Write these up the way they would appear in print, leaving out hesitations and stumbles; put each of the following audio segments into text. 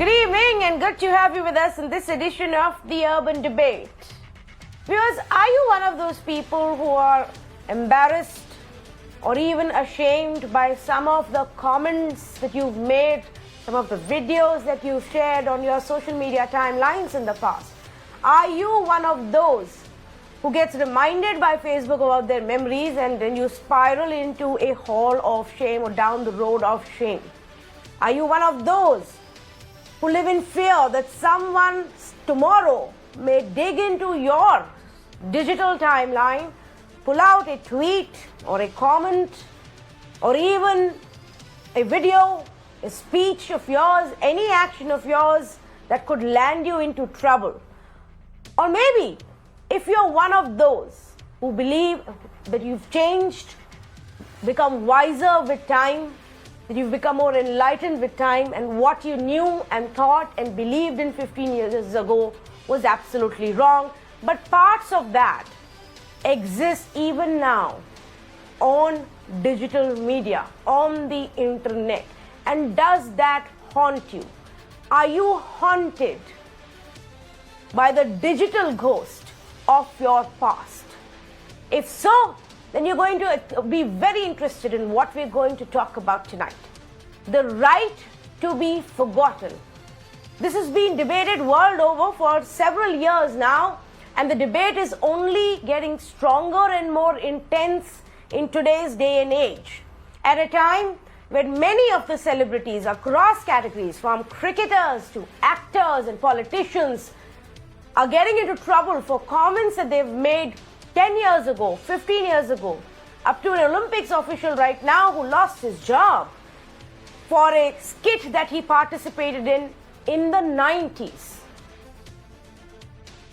Good evening and good to have you with us in this edition of the Urban Debate. Viewers, are you one of those people who are embarrassed or even ashamed by some of the comments that you've made, some of the videos that you've shared on your social media timelines in the past? Are you one of those who gets reminded by Facebook about their memories and then you spiral into a hall of shame or down the road of shame? Are you one of those who live in fear that someone tomorrow may dig into your digital timeline, pull out a tweet or a comment or even a video, a speech of yours, any action of yours that could land you into trouble? Or maybe if you're one of those who believe that you've changed, become wiser with time, that you've become more enlightened with time, and what you knew and thought and believed in 15 years ago was absolutely wrong, but parts of that exist even now on digital media, on the internet. And does that haunt you? Are you haunted by the digital ghost of your past? If so, then you're going to be very interested in what we're going to talk about tonight. The right to be forgotten. This has been debated world over for several years now, and the debate is only getting stronger and more intense in today's day and age. At a time when many of the celebrities across categories, from cricketers to actors and politicians, are getting into trouble for comments that they've made 10 years ago, 15 years ago, up to an Olympics official right now who lost his job for a skit that he participated in the 90s.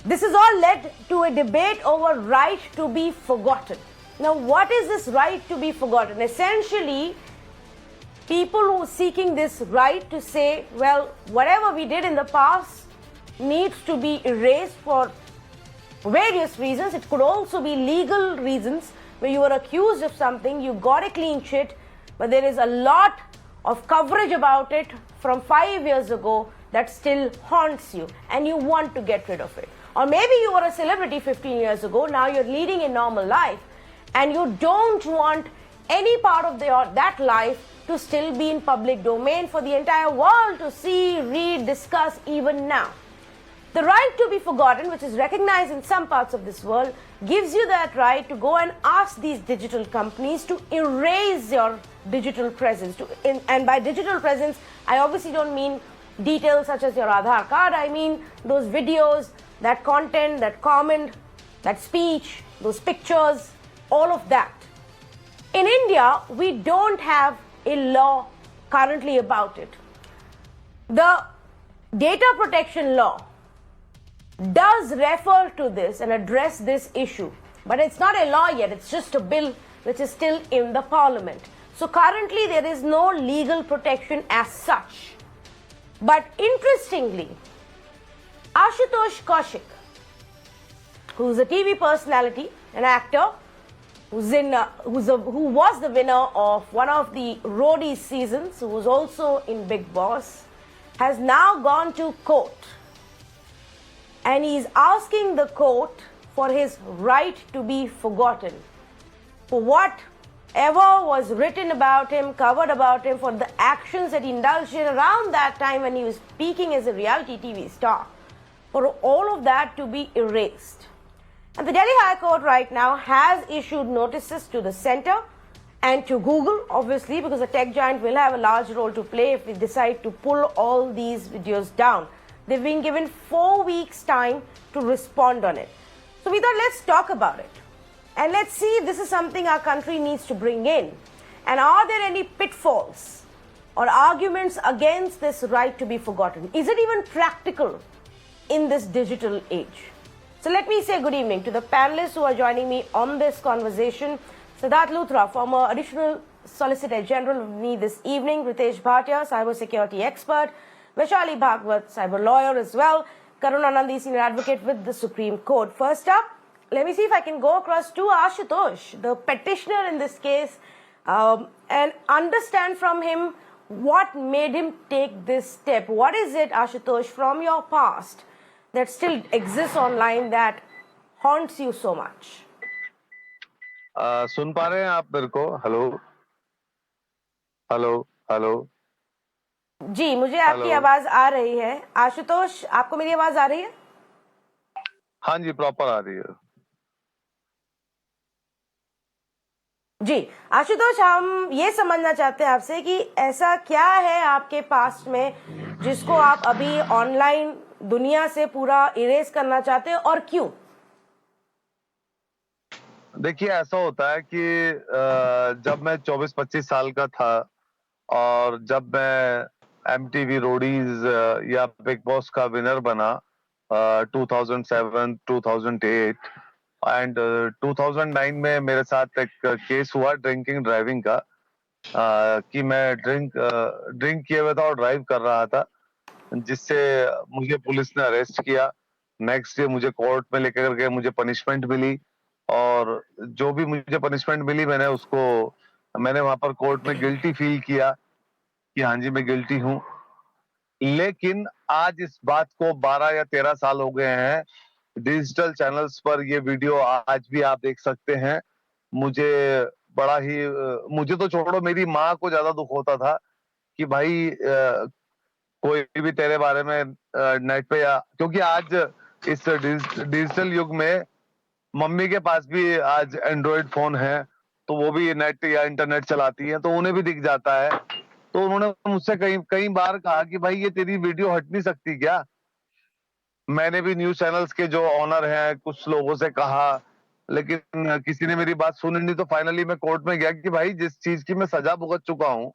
This has all led to a debate over right to be forgotten. Now, what is this right to be forgotten? Essentially, people who are seeking this right to say, well, whatever we did in the past needs to be erased for various reasons. It could also be legal reasons, where you were accused of something, you got a clean chit, but there is a lot of coverage about it from 5 years ago that still haunts you and you want to get rid of it. Or maybe you were a celebrity 15 years ago, now you're leading a normal life and you don't want any part of that life to still be in public domain for the entire world to see, read, discuss even now. The right to be forgotten, which is recognized in some parts of this world, gives you that right to go and ask these digital companies to erase your digital presence. And by digital presence, I obviously don't mean details such as your Aadhaar card. I mean those videos, that content, that comment, that speech, those pictures, all of that. In India, we don't have a law currently about it. The data protection law does refer to this and address this issue, but it's not a law yet. It's just a bill which is still in the parliament. So currently there is no legal protection as such. But interestingly, Ashutosh Kaushik, who's a TV personality, an actor, who was the winner of one of the Roadies seasons, who was also in Bigg Boss, has now gone to court. And he's asking the court for his right to be forgotten, for whatever was written about him, covered about him, for the actions that he indulged in around that time when he was peaking as a reality TV star, for all of that to be erased. And the Delhi High Court right now has issued notices to the centre and to Google, obviously, because the tech giant will have a large role to play if they decide to pull all these videos down. They've been given 4 weeks' time to respond on it. So we thought, let's talk about it. And let's see if this is something our country needs to bring in. And are there any pitfalls or arguments against this right to be forgotten? Is it even practical in this digital age? So let me say good evening to the panelists who are joining me on this conversation. Siddharth Luthra, former Additional Solicitor General, with me this evening. Ritesh Bhatia, cyber security expert. Vaishali Bhagwat, cyber lawyer as well. Karuna Nandi, senior advocate with the Supreme Court. First up, let me see if I can go across to Ashutosh, the petitioner in this case, and understand from him what made him take this step? What is it, Ashutosh, from your past that still exists online that haunts you so much? सुन पा रहे हैं आप मेरे को? Hello hello hello जी, मुझे आपकी आवाज आ रही है। आशुतोष, आपको मेरी आवाज आ रही है? हाँ जी, प्रॉपर आ रही है। जी आशुतोष, हम ये समझना चाहते हैं आपसे कि ऐसा क्या है आपके पास्ट में जिसको आप अभी ऑनलाइन दुनिया से पूरा इरेज करना चाहते हैं, और क्यों? देखिए, ऐसा होता है कि जब मैं 24-25 साल का था और जब मैं MTV रोडीज या बिग बॉस का विनर बना 2007 2008 एंड 2009 में मेरे साथ एक केस हुआ ड्रिंकिंग ड्राइविंग का, कि मैं ड्रिंक किए हुए था और ड्राइव कर रहा था, जिससे मुझे पुलिस ने अरेस्ट किया। नेक्स्ट डे मुझे कोर्ट में लेकर गए, मुझे पनिशमेंट मिली, और जो भी मुझे पनिशमेंट मिली मैंने वहां पर कोर्ट में गिल्टी फील किया कि हाँ जी मैं गिल्टी हूँ। लेकिन आज इस बात को 12 या 13 साल हो गए हैं, डिजिटल चैनल्स पर ये वीडियो आज भी आप देख सकते हैं। मुझे बड़ा ही मुझे तो छोड़ो, मेरी माँ को ज्यादा दुख होता था कि भाई कोई भी तेरे बारे में नेट पे, या क्योंकि आज इस डिजिटल युग में मम्मी के पास भी आज एंड्रॉइड फोन है, तो वो भी नेट या इंटरनेट चलाती है, तो उन्हें भी दिख जाता है। तो उन्होंने मुझसे कई कई बार कहा कि भाई ये तेरी वीडियो हट नहीं सकती क्या? मैंने भी न्यूज चैनल्स के जो ऑनर हैं कुछ लोगों से कहा, लेकिन किसी ने मेरी बात सुनी नहीं। तो फाइनली मैं कोर्ट में गया कि भाई जिस चीज की मैं सजा भुगत चुका हूँ,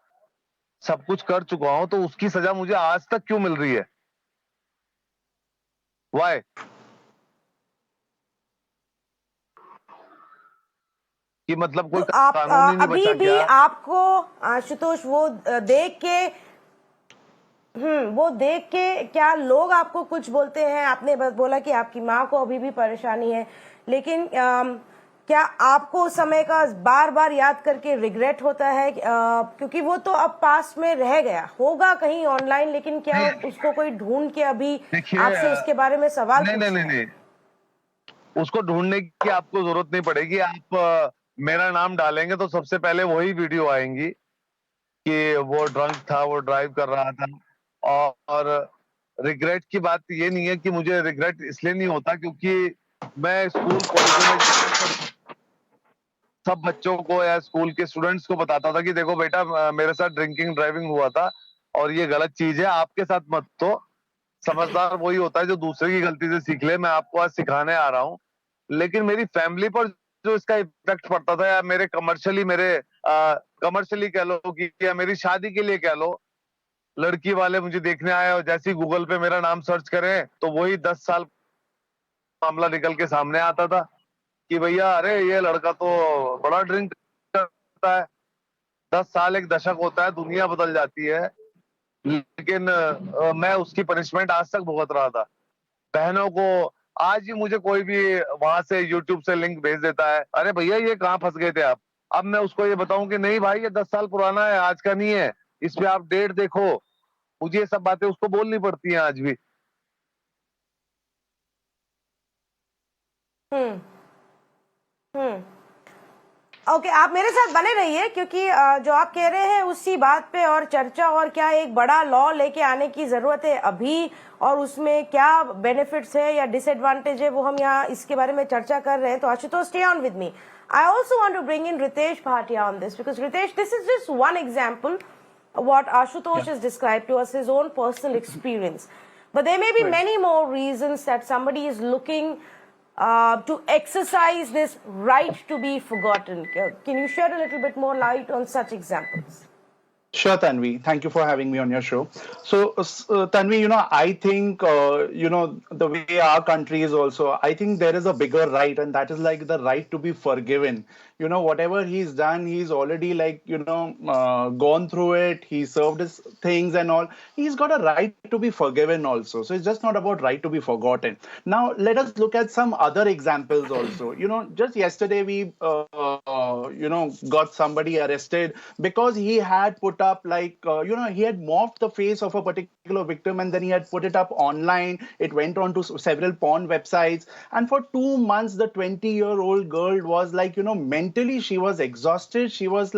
सब कुछ कर चुका हूँ, तो उसकी सजा मुझे आज तक क्यों मिल रही है? वाई? कि मतलब कोई तो आप कानून ही नहीं अभी बचा भी क्या? आपको आशुतोष वो देख के क्या लोग आपको कुछ बोलते हैं? आपने बस बोला कि आपकी माँ को अभी भी परेशानी है, लेकिन क्या आपको उस समय का बार बार याद करके रिग्रेट होता है? क्योंकि वो तो अब पास्ट में रह गया होगा कहीं ऑनलाइन, लेकिन क्या उसको कोई ढूंढ के अभी आपसे उसके बारे में सवाल नहीं नहीं पूछता नहीं है? नहीं, उसको ढूंढने की आपको जरूरत नहीं पड़ेगी। आप मेरा नाम डालेंगे तो सबसे पहले वही वीडियो आएंगी कि वो ड्रंक था, वो ड्राइव कर रहा था। और रिग्रेट की बात ये नहीं है कि मुझे रिग्रेट इसलिए नहीं होता क्योंकि मैं स्कूल कॉलेजों में सब बच्चों को या स्कूल के स्टूडेंट्स को बताता था कि देखो बेटा, मेरे साथ ड्रिंकिंग ड्राइविंग हुआ था और ये गलत चीज है, आपके साथ मत। तो समझदार वही होता है जो दूसरे की गलती से सीख ले। मैं आपको आज सिखाने आ रहा हूँ, लेकिन मेरी फैमिली पर जो इसका इफेक्ट पड़ता था, या मेरे कमर्शियली कह लो कि या मेरी शादी के लिए कह लो, लड़की वाले मुझे देखने आए और जैसे ही गूगल पे मेरा नाम सर्च करें तो वही 10 साल मामला निकल के सामने आता था कि भैया अरे ये लड़का तो बड़ा ड्रिंक करता है। 10 साल एक दशक होता है, दुनिया बदल जाती है। लेकिन मैं उसकी पनिशमेंट आज तक भुगत रहा था। बहनों को आज ही मुझे कोई भी वहां से यूट्यूब से लिंक भेज देता है, अरे भैया ये कहाँ फंस गए थे आप? अब मैं उसको ये बताऊं कि नहीं भाई, ये 10 साल पुराना है, आज का नहीं है, इस पे आप डेट देखो। मुझे ये सब बातें उसको बोलनी पड़ती हैं आज भी। हम्म हम्म ओके, आप मेरे साथ बने रहिए, क्योंकि जो आप कह रहे हैं उसी बात पे और चर्चा, और क्या एक बड़ा लॉ लेके आने की जरूरत है अभी, और उसमें क्या बेनिफिट्स है या डिसएडवांटेज है, वो हम यहाँ इसके बारे में चर्चा कर रहे हैं। तो Ashutosh, stay on with me. I also want to bring in Ritesh Bhatia on this, because Ritesh, this is just one example what Ashutosh has described to us, his own personal experience. But there may be many more reasons that somebody is looking to exercise this right to be forgotten. Can you shed a little bit more light on such examples? Sure, Tanvi. Thank you for having me on your show. So, Tanvi, I think, the way our country is also, I think there is a bigger right, and that is like the right to be forgiven. Whatever he's done, he's already gone through it. He served his things and all. He's got a right to be forgiven also. So it's just not about right to be forgotten. Now, let us look at some other examples also. Just yesterday we, got somebody arrested because he had put up like, he had morphed the face of a particular victim and then he had put it up online. It went on to several porn websites. And for 2 months, the 20-year-old girl was like, mentally she was exhausted. She was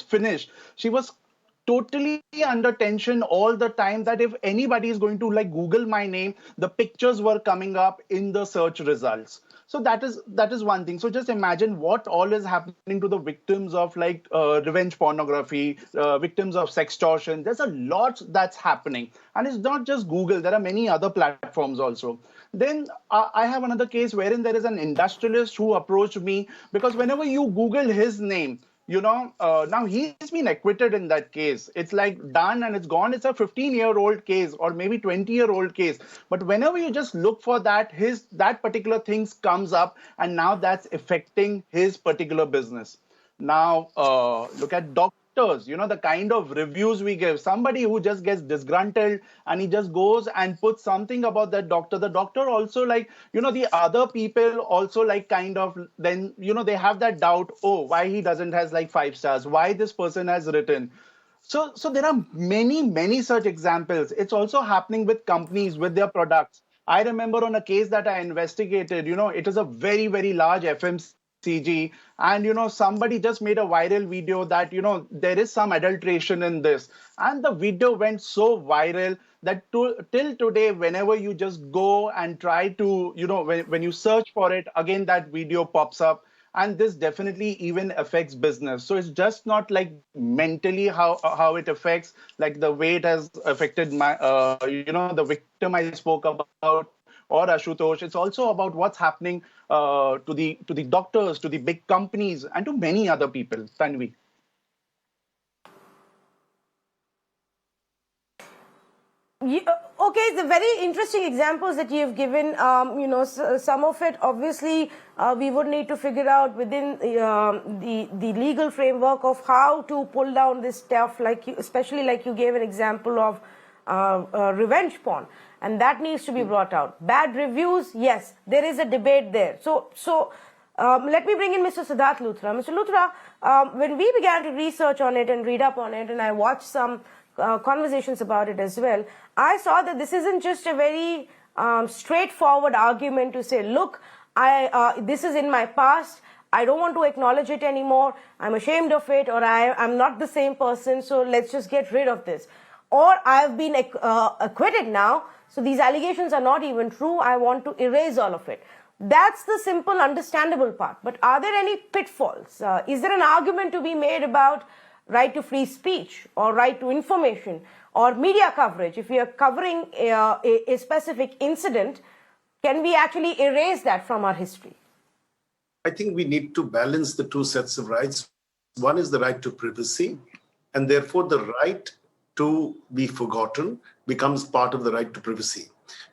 finished. She was totally under tension all the time that if anybody is going to like Google my name, the pictures were coming up in the search results. So that is one thing. So just imagine what all is happening to the victims of like revenge pornography, victims of sextortion. There's a lot that's happening, and it's not just Google. There are many other platforms also. Then I have another case wherein there is an industrialist who approached me because whenever you Google his name, now he's been acquitted in that case. It's like done and it's gone. It's a 15-year-old case or maybe 20-year-old case. But whenever you just look for that, that particular things comes up, and now that's affecting his particular business. Now, look at doctors, the kind of reviews we give. Somebody who just gets disgruntled and he just goes and puts something about that doctor. The doctor also the other people also kind of then, they have that doubt, oh, why he doesn't has like 5 stars, why this person has written. So there are many, many such examples. It's also happening with companies, with their products. I remember on a case that I investigated, it is a very, very large FMCG, and somebody just made a viral video that there is some adulteration in this, and the video went so viral that till today, whenever you just go and try to when you search for it again, that video pops up. And this definitely even affects business. So it's just not like mentally how it affects, like the way it has affected my the victim I spoke about, or Ashutosh. It's also about what's happening to the doctors, to the big companies, and to many other people. Tanvi. Okay, the very interesting examples that you've given, some of it obviously we would need to figure out within the legal framework of how to pull down this stuff, especially like you gave an example of revenge porn, and that needs to be brought out. Bad reviews, yes, there is a debate there. So let me bring in Mr. Siddharth Luthra. Mr. Luthra, when we began to research on it and read up on it, and I watched some conversations about it as well, I saw that this isn't just a very straightforward argument to say, look, this is in my past, I don't want to acknowledge it anymore, I'm ashamed of it, or I'm not the same person, so let's just get rid of this. Or I've been acquitted now, so these allegations are not even true, I want to erase all of it. That's the simple, understandable part. But are there any pitfalls? Is there an argument to be made about right to free speech or right to information or media coverage? If we are covering a specific incident, can we actually erase that from our history? I think we need to balance the two sets of rights. One is the right to privacy, and therefore the right to be forgotten becomes part of the right to privacy.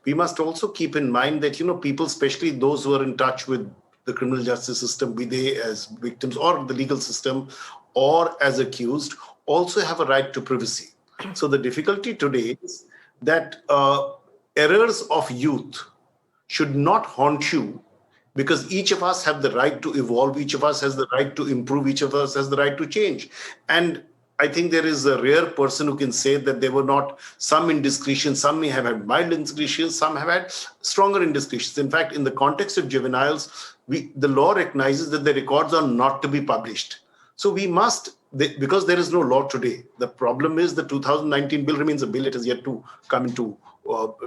We must also keep in mind that, people, especially those who are in touch with the criminal justice system, be they as victims or the legal system or as accused, also have a right to privacy. So the difficulty today is that errors of youth should not haunt you, because each of us have the right to evolve, each of us has the right to improve, each of us has the right to change. And I think there is a rare person who can say that there were not some indiscretions. Some may have had mild indiscretions, some have had stronger indiscretions. In fact, in the context of juveniles, the law recognizes that the records are not to be published. So we must, because there is no law today, the problem is the 2019 bill remains a bill. It has yet to come into,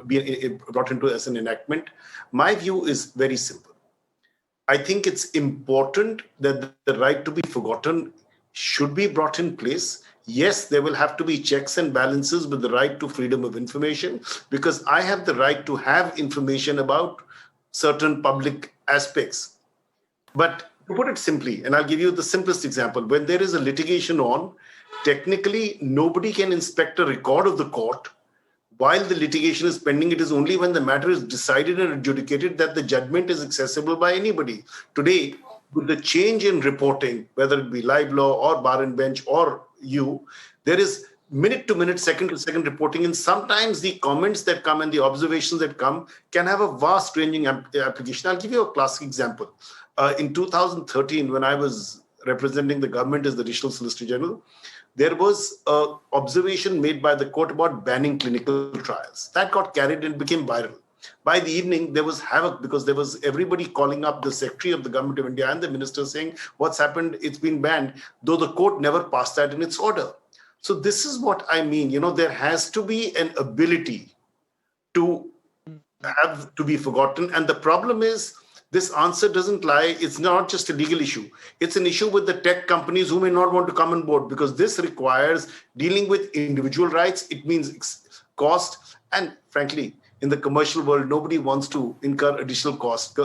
be brought into as an enactment. My view is very simple. I think it's important that the right to be forgotten should be brought in place. Yes, there will have to be checks and balances with the right to freedom of information, because I have the right to have information about certain public aspects. But to put it simply, and I'll give you the simplest example, when there is a litigation on, technically nobody can inspect a record of the court while the litigation is pending. It is only when the matter is decided and adjudicated that the judgment is accessible by anybody. Today, with the change in reporting, whether it be live law or bar and bench or you, there is minute to minute, second to second reporting. And sometimes the comments that come and the observations that come can have a vast ranging application. I'll give you a classic example. In 2013, when I was representing the government as the Additional Solicitor General, there was an observation made by the court about banning clinical trials. That got carried and became viral. By the evening, there was havoc because there was everybody calling up the Secretary of the Government of India and the Minister saying, what's happened? It's been banned, though the court never passed that in its order. So this is what I mean. There has to be an ability to have to be forgotten. And the problem is, this answer doesn't lie. It's not just a legal issue. It's an issue with the tech companies who may not want to come on board, because this requires dealing with individual rights. It means cost. And frankly, in the commercial world, nobody wants to incur additional cost.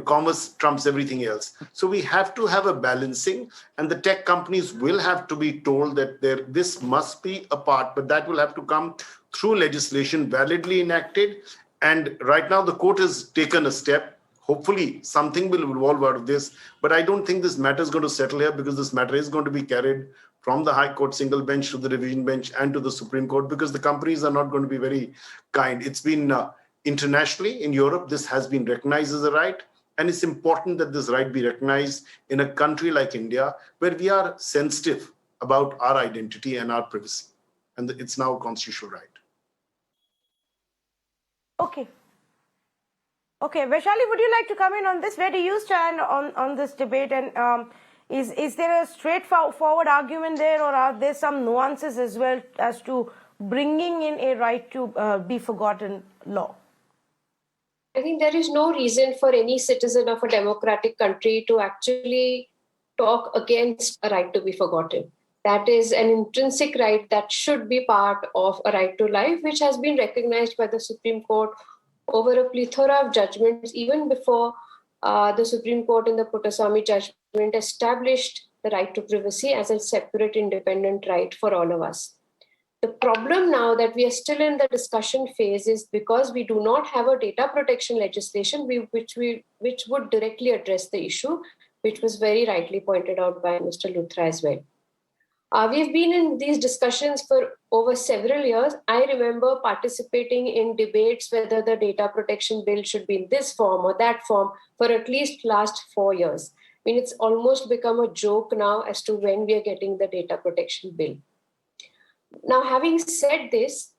Commerce trumps everything else. So we have to have a balancing, and the tech companies will have to be told that this must be a part, but that will have to come through legislation validly enacted. And right now, the court has taken a step. Hopefully, something will evolve out of this. But I don't think this matter is going to settle here, because this matter is going to be carried from the High Court single bench to the revision bench and to the Supreme Court, because the companies are not going to be very kind. It's been internationally in Europe, this has been recognized as a right. And it's important that this right be recognized in a country like India, where we are sensitive about our identity and our privacy. And it's now a constitutional right. Okay. Okay, Vaishali, would you like to come in on this? Where do you stand on this debate? And is there a straightforward argument there, or are there some nuances as well as to bringing in a right to be forgotten law? I think there is no reason for any citizen of a democratic country to actually talk against a right to be forgotten. That is an intrinsic right that should be part of a right to life, which has been recognized by the Supreme Court over a plethora of judgments, even before the Supreme Court in the Puttaswamy judgment established the right to privacy as a separate independent right for all of us. The problem now that we are still in the discussion phase is because we do not have a data protection legislation which would directly address the issue, which was very rightly pointed out by Mr. Luthra as well. We've been in these discussions for over several years. I remember participating in debates whether the data protection bill should be in this form or that form for at least last 4 years. I mean, it's almost become a joke now as to when we are getting the data protection bill. Now, having said this,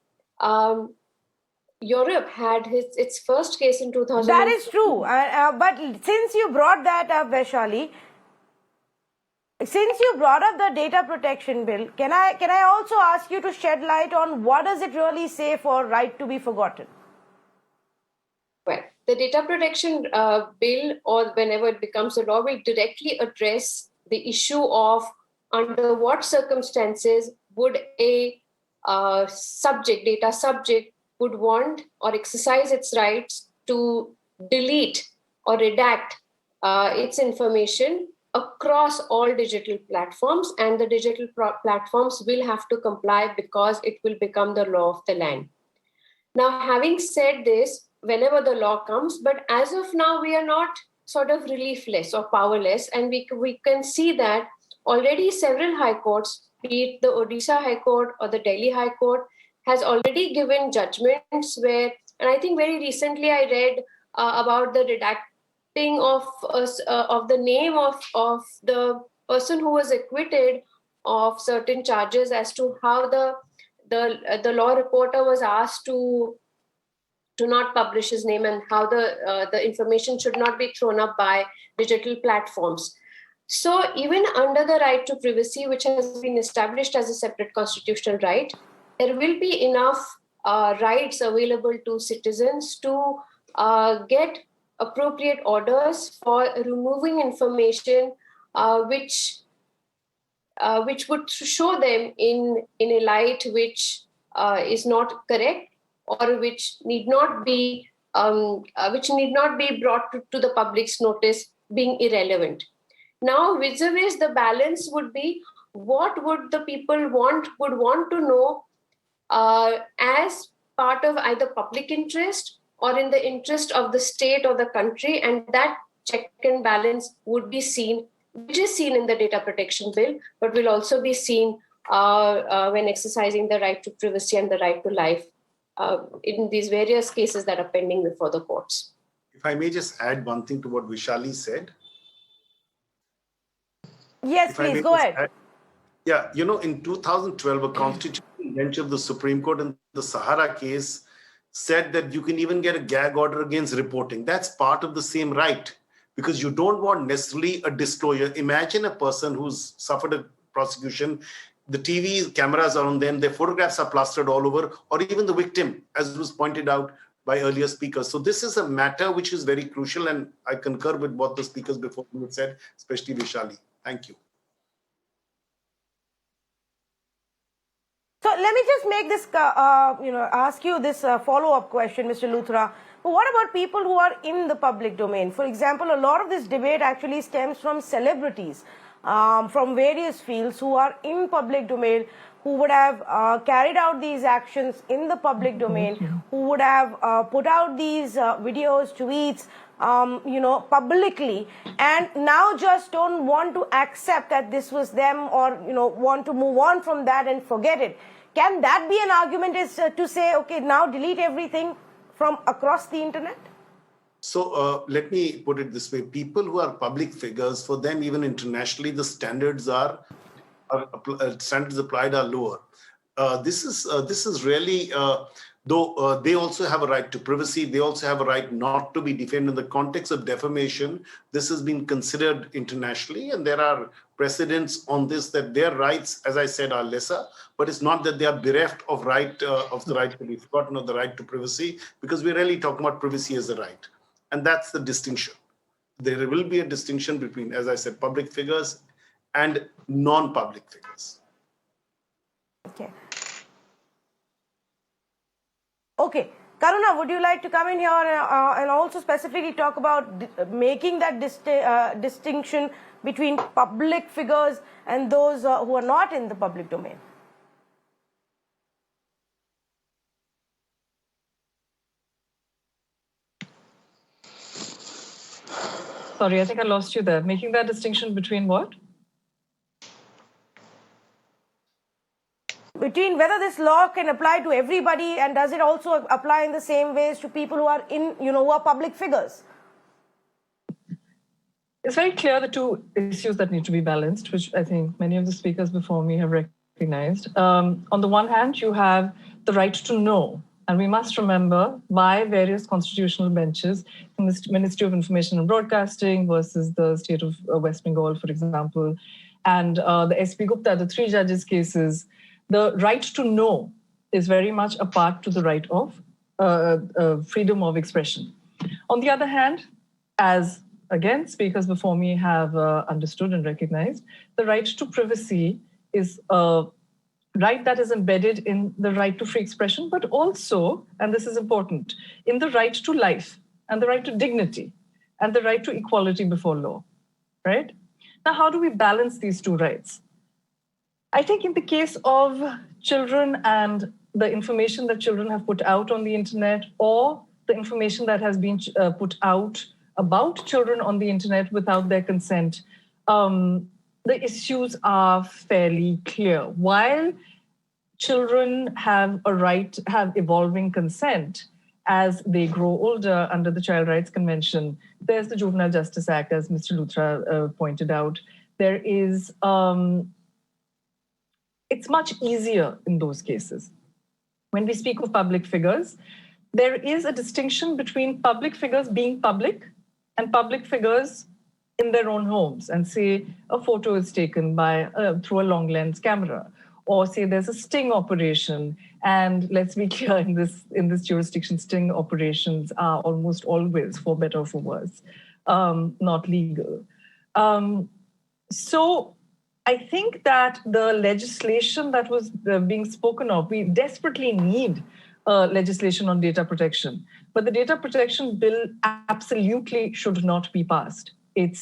Europe had its first case in 2000. That is true. But since you brought that up, Vaishali, since you brought up the data protection bill, can I also ask you to shed light on what does it really say for right to be forgotten? Well, the data protection bill, or whenever it becomes a law, will directly address the issue of under what circumstances would a data subject would want or exercise its rights to delete or redact its information across all digital platforms, and the digital platforms will have to comply because it will become the law of the land. Now, having said this, whenever the law comes, but as of now, we are not sort of reliefless or powerless, and we can see that already several high courts, be it the Odisha High Court or the Delhi High Court, has already given judgments where, and I think very recently I read about the redacting of the name of the person who was acquitted of certain charges, as to how the law reporter was asked to not publish his name, and how the information should not be thrown up by digital platforms. So even under the right to privacy, which has been established as a separate constitutional right, there will be enough rights available to citizens to get appropriate orders for removing information which would show them in a light which is not correct, or which need not be brought to the public's notice, being irrelevant. Now, vis-a-vis, the balance would be, what would the people would want to know as part of either public interest or in the interest of the state or the country, and that check and balance would be seen, which is seen in the data protection bill, but will also be seen when exercising the right to privacy and the right to life in these various cases that are pending before the courts. If I may just add one thing to what Vaishali said. Yes, please, go ahead. Yeah, in 2012, a constitutional bench of the Supreme Court in the Sahara case said that you can even get a gag order against reporting. That's part of the same right, because you don't want necessarily a disclosure. Imagine a person who's suffered a prosecution, the TV cameras are on them, their photographs are plastered all over, or even the victim, as was pointed out by earlier speakers. So this is a matter which is very crucial, and I concur with what the speakers before me had said, especially Vishali. Thank you. So let me just make this, ask you this follow-up question, Mr. Luthra. But what about people who are in the public domain? For example, a lot of this debate actually stems from celebrities from various fields who are in public domain, who would have carried out these actions in the public domain, who would have put out these videos, tweets, publicly, and now just don't want to accept that this was them, or, want to move on from that and forget it. Can that be an argument, is to say, okay, now delete everything from across the internet? So let me put it this way. People who are public figures, for them, even internationally, the standards standards applied are lower. This is really, though they also have a right to privacy, they also have a right not to be defamed. In the context of defamation, this has been considered internationally, and there are precedents on this, that their rights, as I said, are lesser, but it's not that they are bereft of the right to be forgotten, or the right to privacy, because we're really talking about privacy as a right. And that's the distinction. There will be a distinction between, as I said, public figures and non-public figures. Okay. Okay. Karuna, would you like to come in here and also specifically talk about making that distinction between public figures and those who are not in the public domain? Sorry, I think I lost you there. Making that distinction between what? Between whether this law can apply to everybody, and does it also apply in the same ways to people who are who are public figures? It's very clear the two issues that need to be balanced, which I think many of the speakers before me have recognized. On the one hand, you have the right to know. And we must remember, by various constitutional benches, in the Ministry of Information and Broadcasting versus the state of West Bengal, for example, and the SP Gupta, the 3 judges' cases, the right to know is very much a part to the right of freedom of expression. On the other hand, as again, speakers before me have understood and recognized, the right to privacy is a right that is embedded in the right to free expression, but also, and this is important, in the right to life and the right to dignity and the right to equality before law, right? Now, how do we balance these two rights? I think in the case of children and the information that children have put out on the internet, or the information that has been put out about children on the internet without their consent, the issues are fairly clear. While children have a right to have evolving consent as they grow older under the Child Rights Convention, there's the Juvenile Justice Act, as Mr. Luthra pointed out. There is, it's much easier in those cases. When we speak of public figures, there is a distinction between public figures being public and public figures in their own homes, and say a photo is taken by through a long lens camera, or say there's a sting operation. And let's be clear, in this jurisdiction, sting operations are almost always, for better or for worse, not legal. So I think that the legislation that was being spoken of, we desperately need legislation on data protection, but the data protection bill absolutely should not be passed. It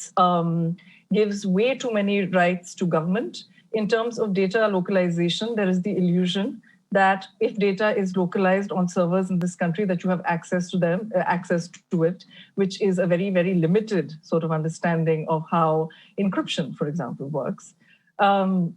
gives way too many rights to government. In terms of data localization, there is the illusion that if data is localized on servers in this country, that you have access to it, which is a very, very limited sort of understanding of how encryption, for example, works. And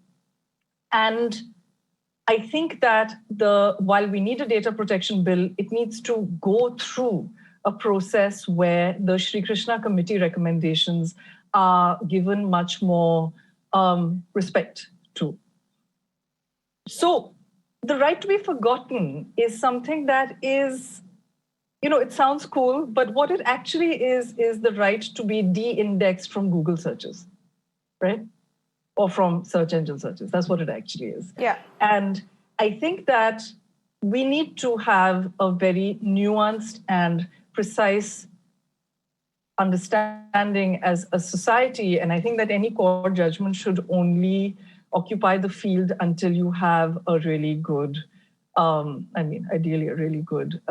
I think that while we need a data protection bill, it needs to go through a process where the Shri Krishna Committee recommendations are given much more respect to. So the right to be forgotten is something that is, it sounds cool, but what it actually is the right to be de-indexed from Google searches, right? Or from search engine searches. That's what it actually is. Yeah. And I think that we need to have a very nuanced and precise understanding as a society. And I think that any court judgment should only occupy the field until you have a really good, ideally a really good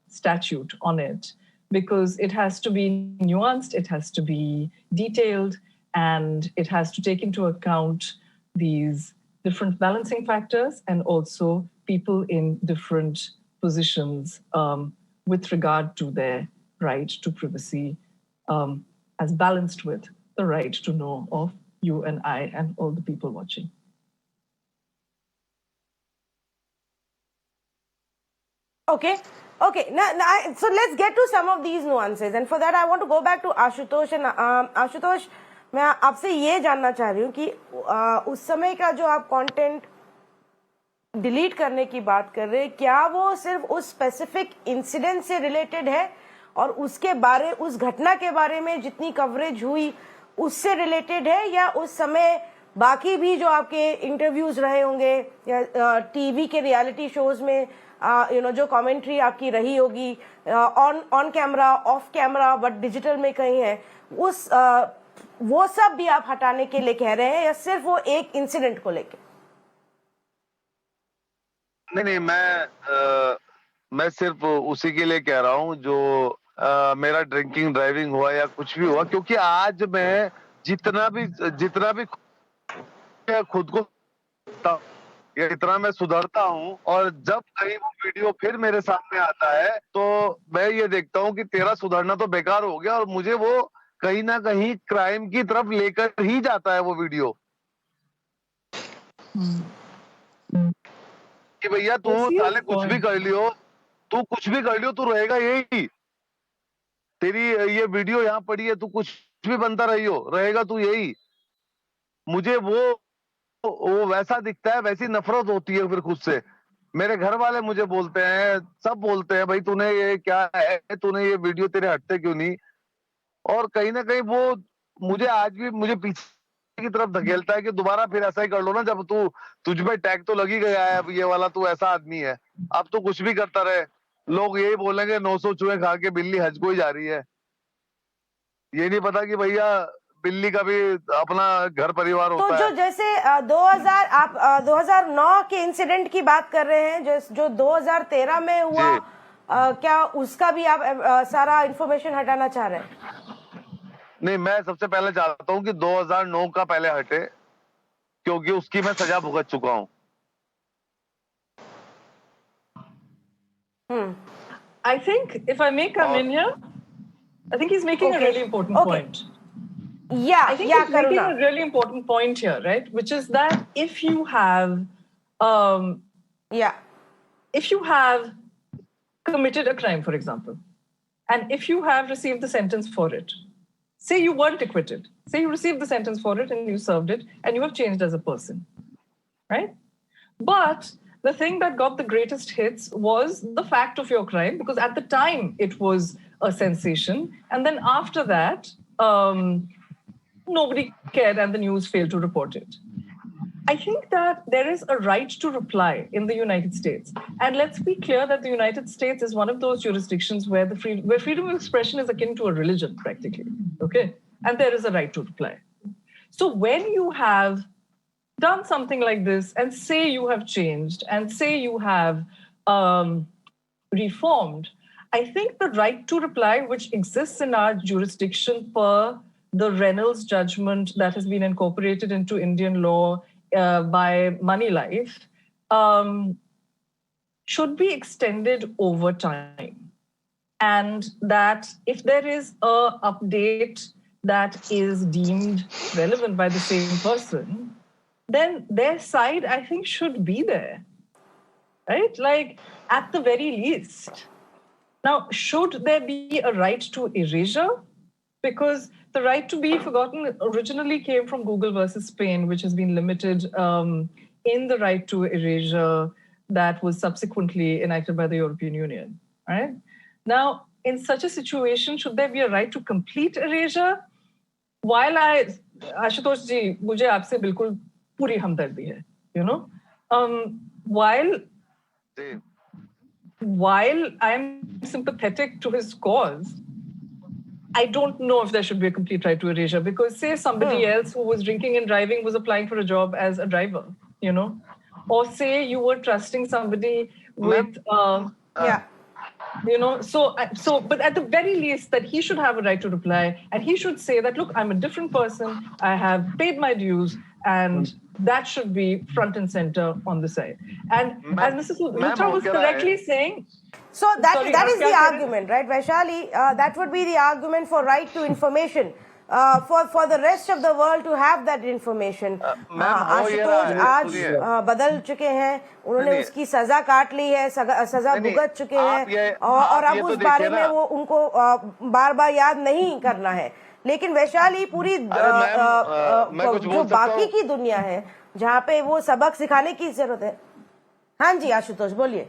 statute on it, because it has to be nuanced, it has to be detailed, and it has to take into account these different balancing factors and also people in different positions with regard to their right to privacy, as balanced with the right to know of you and I and all the people watching. Okay. So let's get to some of these nuances, and for that I want to go back to Ashutosh. And Ashutosh, मैं आपसे ये जानना चाह रही हूँ कि उस समय का जो आप कंटेंट डिलीट करने की बात कर रहे हैं, क्या वो सिर्फ उस स्पेसिफिक इंसिडेंट से रिलेटेड है और उस घटना के बारे में जितनी कवरेज हुई उससे रिलेटेड है, या उस समय बाकी भी जो आपके इंटरव्यूज रहे होंगे या टीवी के रियलिटी शोज में जो कमेंट्री आपकी रही होगी on camera, of camera, but digital में कहीं है, वो सब भी आप हटाने के लिए कह रहे हैं या सिर्फ वो एक इंसिडेंट को लेके? नहीं, मैं सिर्फ उसी के लिए कह रहा हूँ जो मेरा ड्रिंकिंग ड्राइविंग हुआ या कुछ भी हुआ, क्योंकि आज मैं जितना भी खुद को या इतना मैं सुधरता हूँ, और जब कहीं वो वीडियो फिर मेरे सामने आता है तो मैं ये देखता हूँ कि तेरा सुधरना तो बेकार हो गया, और मुझे वो कहीं ना कहीं क्राइम की तरफ लेकर ही जाता है वो वीडियो कि भैया तू साले कुछ भी कर लियो, तू रहेगा यही, तेरी ये वीडियो यहाँ पड़ी है, तू कुछ भी बनता रहेगा तू यही। मुझे वो वैसा दिखता है, वैसी नफरत होती है फिर खुद से। मेरे घर वाले मुझे बोलते हैं, सब बोलते हैं, भाई तूने ये क्या है, तूने ये वीडियो तेरे हटते क्यों नहीं? और कहीं ना कहीं वो मुझे आज भी मुझे पीछे की तरफ धकेलता है कि दोबारा फिर ऐसा ही कर लो ना, जब तुझ पे टैग तो लग ही गया है, अब ये वाला तू ऐसा आदमी है, अब तो कुछ भी करता रहे, लोग यही बोलेंगे 900 चूहे खा के बिल्ली हज को ही जा रही है। ये नहीं पता कि भैया बिल्ली का भी अपना घर परिवार होता है। तो जो जैसे 2009 के इंसिडेंट की बात कर रहे हैं, जो 2013 में हुआ, क्या उसका भी आप सारा इंफॉर्मेशन हटाना चाह रहे हैं? नहीं, मैं सबसे पहले चाहता हूं कि 2009 का पहले हटे, क्योंकि उसकी मैं सजा भुगत चुका हूं। I think if I may come in here, I think he's making a really important point. Yeah, I think he's making a really important point here, right? Which is that if you have, if you have committed a crime, for example, and if you have received the sentence for it, say you weren't acquitted, say you received the sentence for it and you served it and you have changed as a person, right? But the thing that got the greatest hits was the fact of your crime, because at the time it was a sensation. And then after that, nobody cared and the news failed to report it. I think that there is a right to reply in the United States. And let's be clear that the United States is one of those jurisdictions where where freedom of expression is akin to a religion, practically, okay? And there is a right to reply. So when you have done something like this and say you have changed and say you have reformed, I think the right to reply, which exists in our jurisdiction per the Reynolds judgment that has been incorporated into Indian law by Moneylife, should be extended over time. And that if there is an update that is deemed relevant by the same person, then their side, I think, should be there, right? Like, at the very least. Now, should there be a right to erasure? Because the right to be forgotten originally came from Google versus Spain, which has been limited in the right to erasure that was subsequently enacted by the European Union, right? Now, in such a situation, should there be a right to complete erasure? While Ashutosh ji, मुझे आपसे बिल्कुल पूरी हमदर्दी है, you know, while I'm sympathetic to his cause, I don't know if there should be a complete right to erasure, because say somebody else who was drinking and driving was applying for a job as a driver, you know, or say you were trusting somebody with, you know, so, but at the very least that he should have a right to reply, and he should say that, look, I'm a different person, I have paid my dues, and that should be front and center on the side. And as Mrs. Luthra was correctly saying, so that is the Karen? argument, right, Vaishali? That would be the argument for right to information. For the rest of the world to have that information. Ashutosh आज बदल चुके हैं, उन्होंने उसकी सजा काट ली है, सजा भुगत चुके हैं, और अब उस बारे में वो उनको बार-बार याद नहीं करना है. लेकिन वैशाली पूरी जो बाकी की दुनिया है जहाँ पे वो सबक सिखाने की जरूरत है. हाँ जी आशुतोष बोलिए.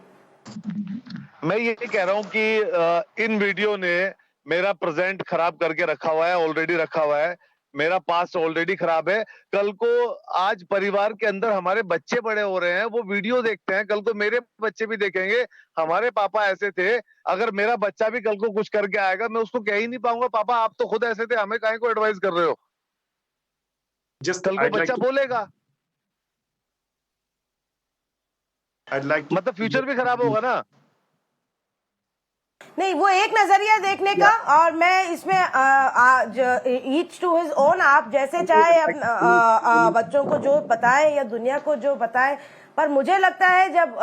मैं ये कह रहा हूँ कि इन वीडियो ने मेरा प्रेजेंट खराब करके रखा हुआ है, ऑलरेडी रखा हुआ है. मेरा पास्ट ऑलरेडी खराब है. कल को आज परिवार के अंदर हमारे बच्चे बड़े हो रहे हैं, वो वीडियो देखते हैं, कल को मेरे बच्चे भी देखेंगे हमारे पापा ऐसे थे. अगर मेरा बच्चा भी कल को कुछ करके आएगा, मैं उसको कह ही नहीं पाऊंगा पापा आप तो खुद ऐसे थे, हमें काहे को एडवाइस कर रहे हो. कल को बच्चा बोलेगा, मतलब फ्यूचर भी खराब होगा ना. नहीं, वो एक नजरिया देखने का, और मैं इसमें आज ईच टू हिज ओन, आप जैसे चाहे अपना बच्चों को जो बताएं या दुनिया को जो बताएं, पर मुझे लगता है जब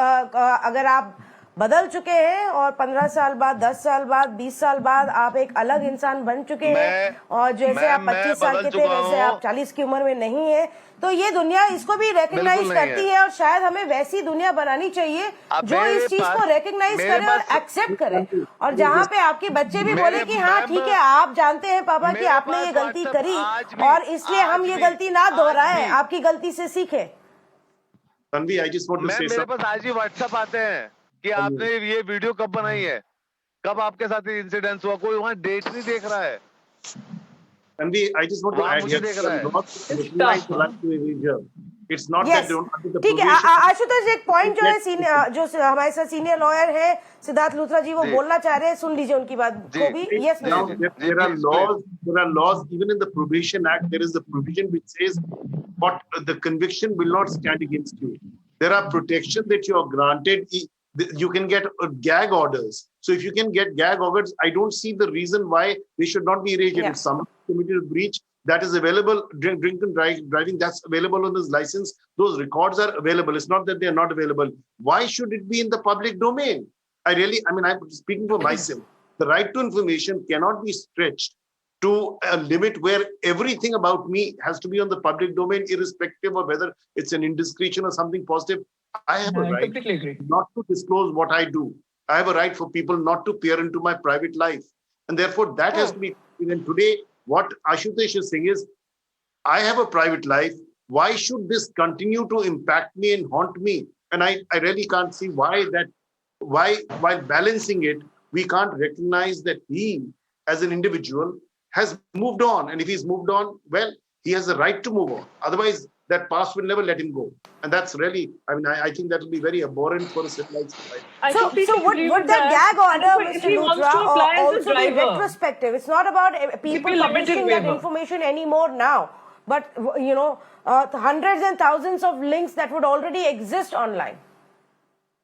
अगर आप बदल चुके हैं और 15 साल बाद, 10 साल बाद, 20 साल बाद आप एक अलग इंसान बन चुके हैं, और जैसे आप 25 साल के थे वैसे आप 40 की उम्र में नहीं है, तो ये दुनिया इसको भी रिकग्नाइज करती है, और शायद हमें वैसी दुनिया बनानी चाहिए जो इस चीज को रिकग्नाइज करे और एक्सेप्ट करे, और जहाँ पे आपके बच्चे भी बोले कि हाँ ठीक है, आप जानते हैं पापा कि आपने ये गलती करी और इसलिए हम ये गलती ना दोहराएं, आपकी गलती से सीखें. मेरे पास आज ही व्हाट्सएप आते हैं कि आपने ये वीडियो कब बनाई है, कब आपके साथ इंसिडेंट हुआ, कोई वहाँ डेट नहीं देख रहा है. I just want to add here, it's not yes. that ठीक है आशुतोष, एक पॉइंट जो है जो हमारे साथ सीनियर लॉयर है सिद्धार्थ लूथरा जी, वो बोलना चाह रहे हैं, सुन लीजिए उनकी बात को भी. Yes, now there are laws even in the Probation Act. There is a provision which says what the conviction will not stand against you. There are protections that you are granted. You can get gag orders. So if you can get gag orders, I don't see the reason why they should not be erased. If someone committed a breach, that is available. Drink and driving, that's available on his license. Those records are available. It's not that they are not available. Why should it be in the public domain? I'm speaking for myself. The right to information cannot be stretched to a limit where everything about me has to be on the public domain, irrespective of whether it's an indiscretion or something positive. I have a right not to disclose what I do. I have a right for people not to peer into my private life. And therefore, that has to be. And today, what Ashutosh is saying is, I have a private life. Why should this continue to impact me and haunt me? And I really can't see why, while balancing it, we can't recognize that he, as an individual, has moved on. And if he's moved on, well, he has the right to move on. Otherwise, that past will never let him go. And that's really, I think that will be very abhorrent for a civilized society. So would that gag order, Mr. Luthra, also be retrospective? It's not about people publishing that information anymore now, but, you know, hundreds and thousands of links that would already exist online.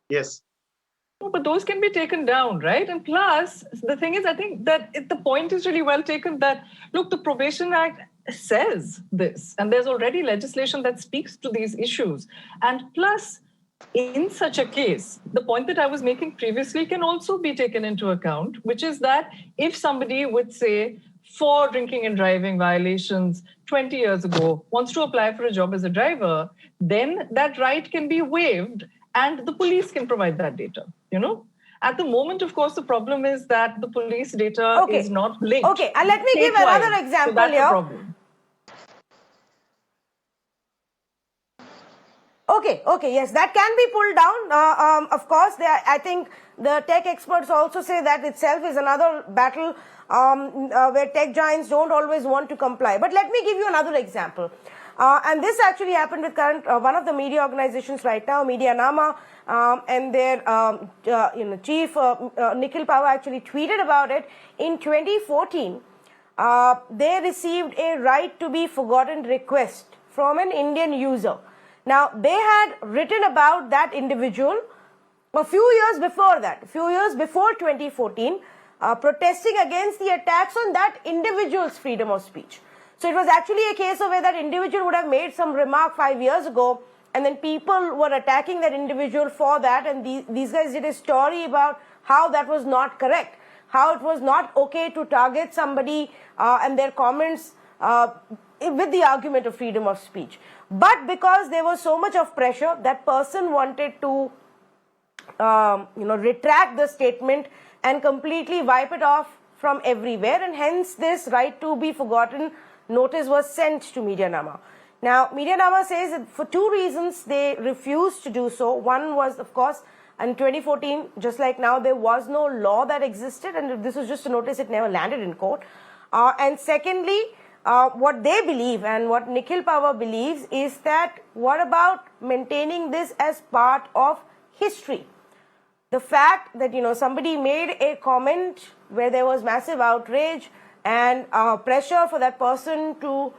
Yes. No, but those can be taken down, right? And plus, the thing is, I think that the point is really well taken that, look, the Probation Act says this, and there's already legislation that speaks to these issues. And plus, in such a case, the point that I was making previously can also be taken into account, which is that if somebody would say, for drinking and driving violations 20 years ago, wants to apply for a job as a driver, then that right can be waived and the police can provide that data, you know? At the moment, of course, the problem is that the police data is not linked. Okay, let me give another example so that's here. The problem. Okay, yes, that can be pulled down. Of course, I think the tech experts also say that itself is another battle where tech giants don't always want to comply. But let me give you another example. And this actually happened with one of the media organizations right now, Medianama, and their chief, Nikhil Pava, actually tweeted about it. In 2014, they received a right to be forgotten request from an Indian user. Now, they had written about that individual a few years before that, a few years before 2014, protesting against the attacks on that individual's freedom of speech. So it was actually a case of where that individual would have made some remark 5 years ago, and then people were attacking that individual for that, and these guys did a story about how that was not correct, how it was not okay to target somebody and their comments with the argument of freedom of speech. But because there was so much of pressure, that person wanted to retract the statement and completely wipe it off from everywhere, and hence this right to be forgotten notice was sent to Medianama. Now, Medianama says that for two reasons they refused to do so. One was, of course, in 2014, just like now, there was no law that existed, and this was just a notice, it never landed in court. And secondly, what they believe and what Nikhil Pava believes is that what about maintaining this as part of history? The fact that, somebody made a comment where there was massive outrage and pressure for that person to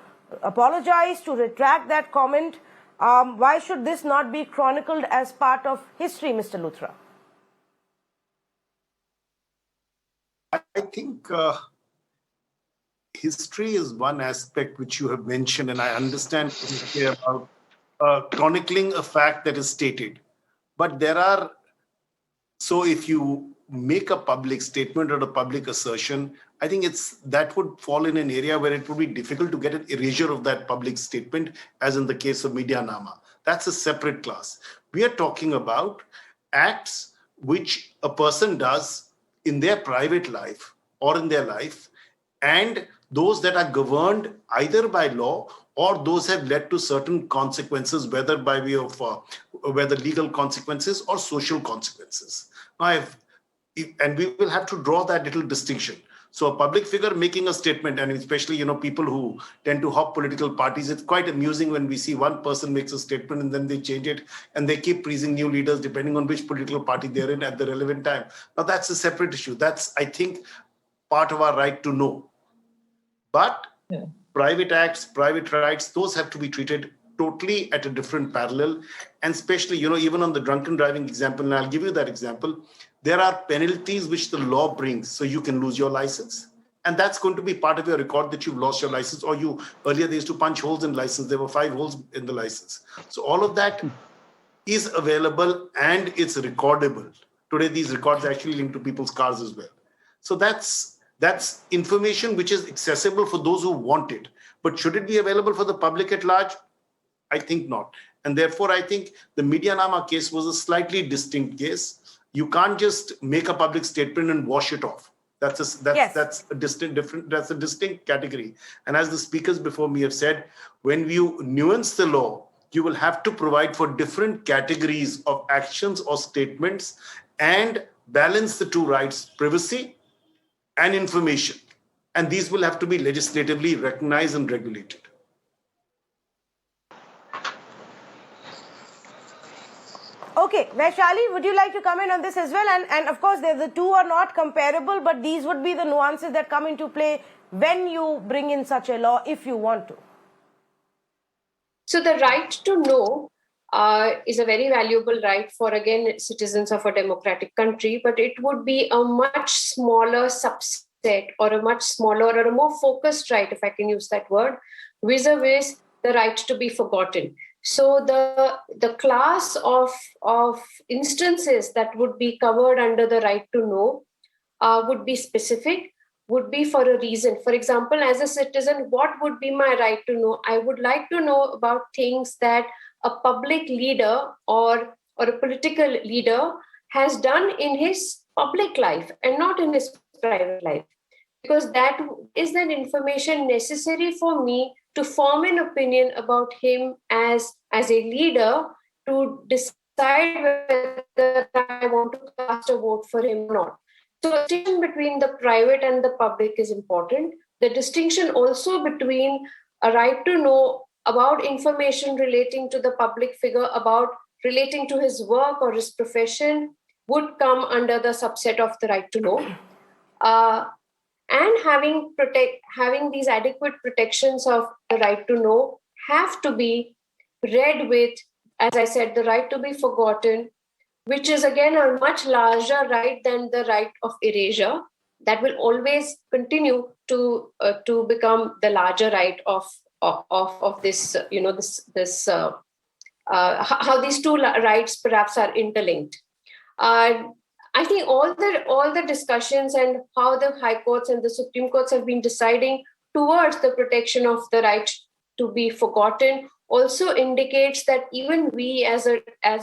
apologize, to retract that comment, why should this not be chronicled as part of history, Mr. Luthra? I think history is one aspect which you have mentioned, and I understand about chronicling a fact that is stated. But so if you make a public statement or a public assertion, I think that would fall in an area where it would be difficult to get an erasure of that public statement, as in the case of Medianama. That's a separate class. We are talking about acts which a person does in their private life or in their life, and those that are governed either by law or those have led to certain consequences, whether by way of whether legal consequences or social consequences. And we will have to draw that little distinction. So a public figure making a statement, and especially, people who tend to hop political parties, it's quite amusing when we see one person makes a statement and then they change it and they keep praising new leaders depending on which political party they're in at the relevant time. Now, that's a separate issue. That's, I think, part of our right to know. But private acts, private rights, those have to be treated totally at a different parallel. And especially, even on the drunken driving example, and I'll give you that example, there are penalties which the law brings. So you can lose your license. And that's going to be part of your record that you've lost your license, or earlier they used to punch holes in license. There were 5 holes in the license. So all of that is available and it's recordable. Today, these records are actually linked to people's cars as well. So that's information which is accessible for those who want it. But should it be available for the public at large? I think not. And therefore, I think the Medianama case was a slightly distinct case. You can't just make a public statement and wash it off. That's a distinct category. And as the speakers before me have said, when you nuance the law, you will have to provide for different categories of actions or statements and balance the two rights, privacy and information. And these will have to be legislatively recognized and regulated. Okay, Vaishali, would you like to comment on this as well? And of course, the two are not comparable, but these would be the nuances that come into play when you bring in such a law, if you want to. So the right to know is a very valuable right for, again, citizens of a democratic country, but it would be a much smaller subset or a much smaller or a more focused right, if I can use that word, vis-a-vis the right to be forgotten. So the class of instances that would be covered under the right to know would be specific, would be for a reason. For example, as a citizen, what would be my right to know? I would like to know about things that a public leader or a political leader has done in his public life and not in his private life, because that is that information necessary for me to form an opinion about him as a leader, to decide whether I want to cast a vote for him or not. So the distinction between the private and the public is important. The distinction also between a right to know about information relating to the public figure, about relating to his work or his profession, would come under the subset of the right to know. And having these adequate protections of the right to know have to be read with, as I said, the right to be forgotten, which is again a much larger right than the right of erasure. That will always continue to become the larger right of this, how these two rights perhaps are interlinked. I think all the discussions and how the high courts and the Supreme Courts have been deciding towards the protection of the right to be forgotten also indicates that even we as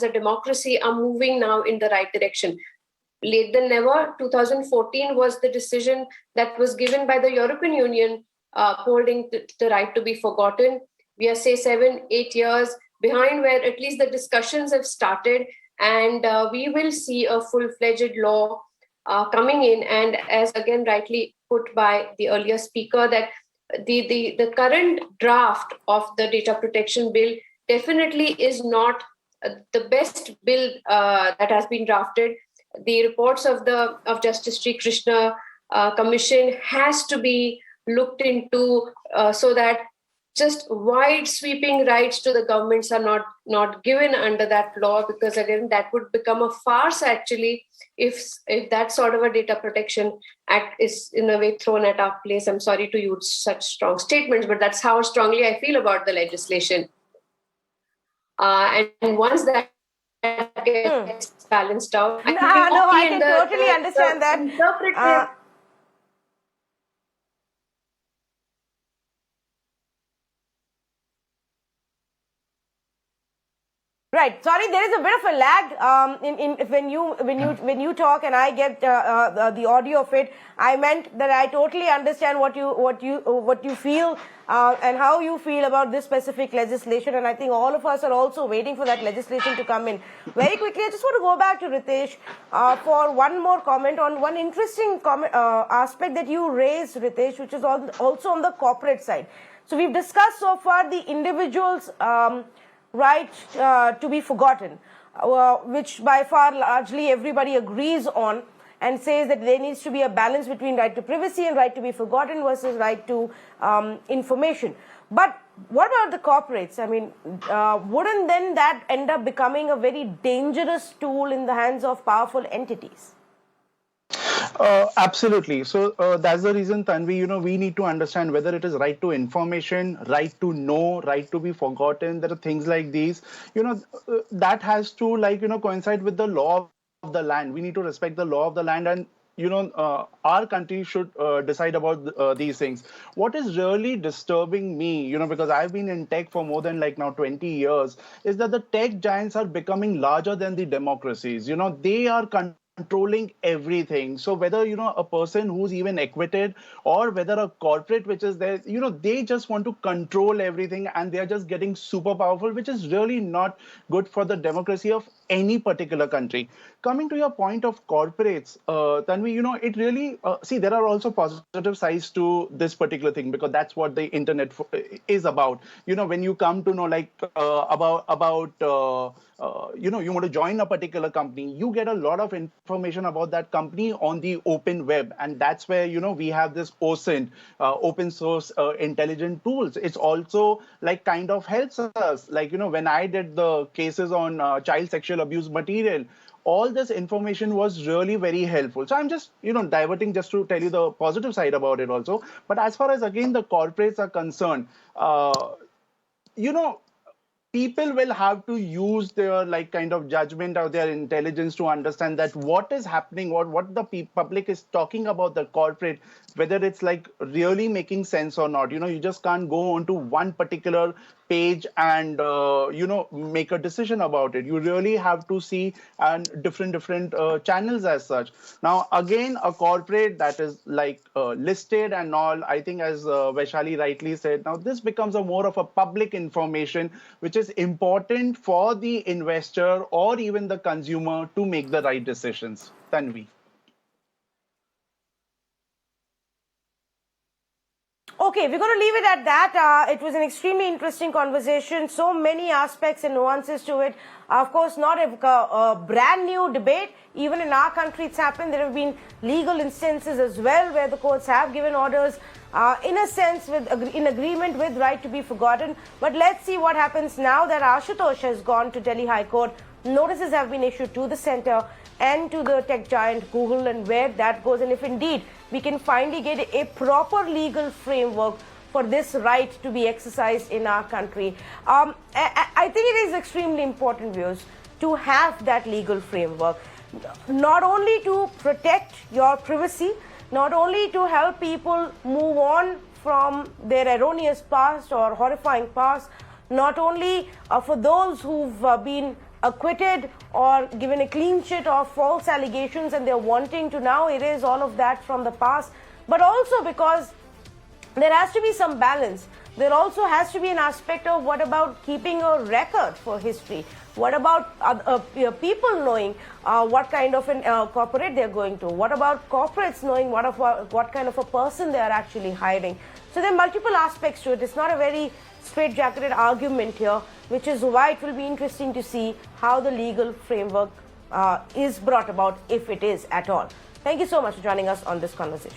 a democracy are moving now in the right direction. Late than never, 2014 was the decision that was given by the European Union holding the right to be forgotten. We are, say, 7-8 years behind where at least the discussions have started, and we will see a full-fledged law coming in. And as again rightly put by the earlier speaker, that the current draft of the data protection bill definitely is not the best bill that has been drafted. The reports of Justice Sri Krishna Commission has to be looked into so that just wide sweeping rights to the governments are not given under that law, because again that would become a farce actually if that sort of a data protection act is in a way thrown at our place. I'm sorry to use such strong statements, but that's how strongly I feel about the legislation. And once that gets balanced out, I can totally understand that. Right. Sorry, there is a bit of a lag when you talk and I get the audio of it. I meant that I totally understand what you feel and how you feel about this specific legislation, and I think all of us are also waiting for that legislation to come in. Very quickly, I just want to go back to Ritesh for one more comment on one interesting aspect that you raised, Ritesh, which is also on the corporate side. So we've discussed so far the individual's right to be forgotten, which by far largely everybody agrees on and says that there needs to be a balance between right to privacy and right to be forgotten versus right to information. But what about the corporates? I mean, wouldn't then that end up becoming a very dangerous tool in the hands of powerful entities? Absolutely. So that's the reason, Tanvi, we need to understand whether it is right to information, right to know, right to be forgotten. There are things like these, that has to coincide with the law of the land. We need to respect the law of the land, and our country should decide about these things. What is really disturbing me, because I've been in tech for more than now 20 years, is that the tech giants are becoming larger than the democracies. They are controlling everything. So whether a person who's even acquitted or whether a corporate which is there, they just want to control everything, and they're just getting super powerful, which is really not good for the democracy of any particular country. Coming to your point of corporates, Tanvi, it really see, there are also positive sides to this particular thing, because that's what the internet is about. When you come to know you want to join a particular company, you get a lot of information about that company on the open web, and that's where we have this OSINT, open source intelligent tools. It's also kind of helps us, when I did the cases on child sexual abuse material, all this information was really very helpful. So I'm just diverting just to tell you the positive side about it also. But as far as again the corporates are concerned, people will have to use their kind of judgment or their intelligence to understand that what is happening, what the public is talking about the corporate, whether it's really making sense or not. You just can't go onto one particular page and make a decision about it. You really have to see and different channels as such. Now again, a corporate that is like listed and all, I think as Vaishali rightly said, now this becomes a more of a public information which is important for the investor or even the consumer to make the right decisions. Tanvi. Okay, we're going to leave it at that. It was an extremely interesting conversation. So many aspects and nuances to it. Of course, not a brand new debate. Even in our country, it's happened. There have been legal instances as well where the courts have given orders, in a sense, in agreement with right to be forgotten. But let's see what happens now that Ashutosh has gone to Delhi High Court. Notices have been issued to the center and to the tech giant Google, and where that goes, and if indeed we can finally get a proper legal framework for this right to be exercised in our country. I think it is extremely important, viewers, to have that legal framework, not only to protect your privacy, not only to help people move on from their erroneous past or horrifying past, not only for those who've been acquitted or given a clean sheet of false allegations and they're wanting to now erase all of that from the past, but also because there has to be some balance. There also has to be an aspect of what about keeping a record for history? What about people knowing what kind of an corporate they're going to? What about corporates knowing what kind of a person they are actually hiring? So there are multiple aspects to it. It's not a very straight-jacketed argument here, which is why it will be interesting to see how the legal framework is brought about, if it is at all. Thank you so much for joining us on this conversation.